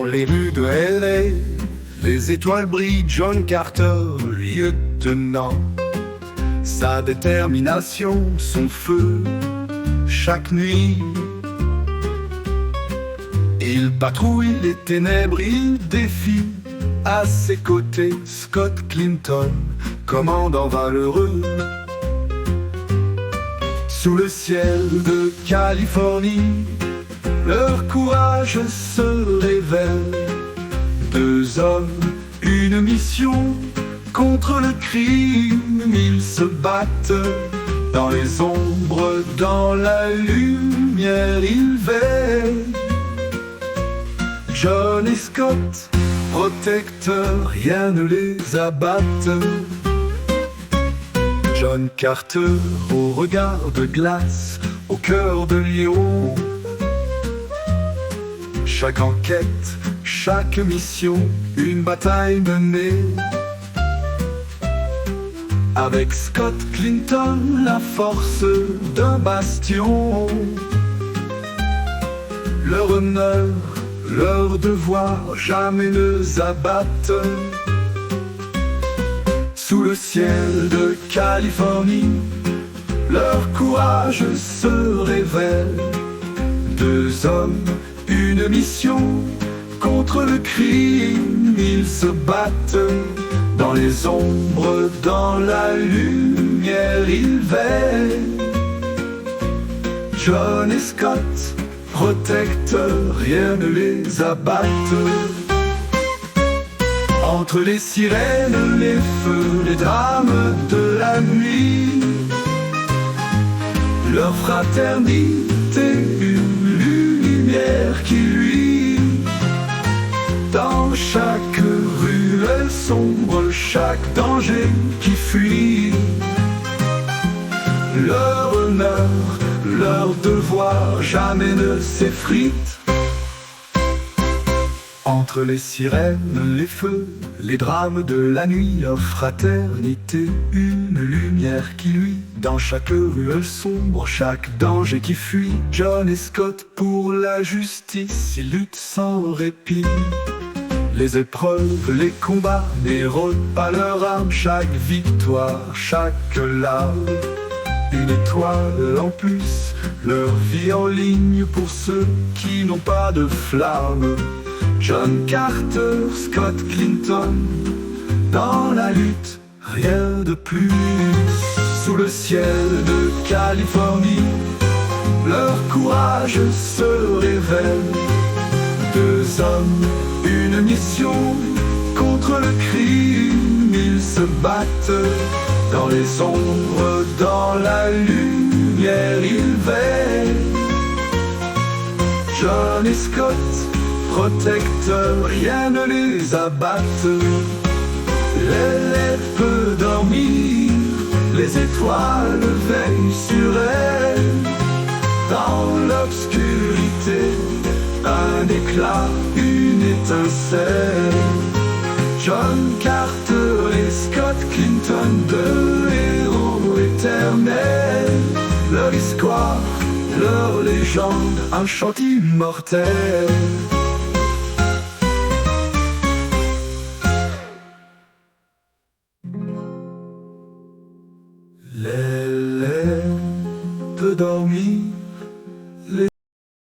les rues de LA, les étoiles brillent, John Carter, lieutenant. Sa détermination, son feu, chaque nuit. Il patrouille les ténèbres, il défie. À ses côtés, Scott Clinton, commandant valeureux. Sous le ciel de Californie, leur courage se révèle. Deux hommes, une mission contre le crime. Ils se battent dans les ombres, dans la lumière, ils veillent. John et Scott, protecteurs, rien ne les abatte. John Carter, au regard de glace, au cœur de lion. Chaque enquête, chaque mission, une bataille menée. Avec Scott Clinton, la force d'un bastion. Leur honneur, leur devoir, jamais ne s'abattent. Sous le ciel de Californie, leur courage se révèle. Deux hommes, une mission contre le crime. Ils se battent dans les ombres, dans la lumière, ils veillent. John et Scott, protecteurs, rien ne les abatte. Entre les sirènes, les feux, les drames de la nuit, leur fraternité, une lumière qui luit. Dans chaque ruelle sombre, chaque danger qui fuit. Leur honneur, leur devoir, jamais ne s'effrite. Entre les sirènes, les feux, les drames de la nuit, leur fraternité, une lumière qui luit. Dans chaque ruelle sombre, chaque danger qui fuit. John et Scott pour la justice, ils luttent sans répit. Les épreuves, les combats n'érodent pas leur âme. Chaque victoire, chaque larme, une étoile en plus. Leur vie en ligne pour ceux qui n'ont pas de flamme. John Carter, Scott Clinton, dans la lutte, rien de plus. Sous le ciel de Californie, leur courage se révèle. Deux hommes, une mission contre le crime. Ils se battent dans les ombres, dans la lumière, ils veillent. John et Scott, protecteurs, rien ne les abatte. L'élève peut dormir, les étoiles veillent sur elle. Dans l'obscurité, un éclat, une étincelle. John Carter et Scott Clinton, deux héros éternels. Leur histoire, leur légende, un chant immortel.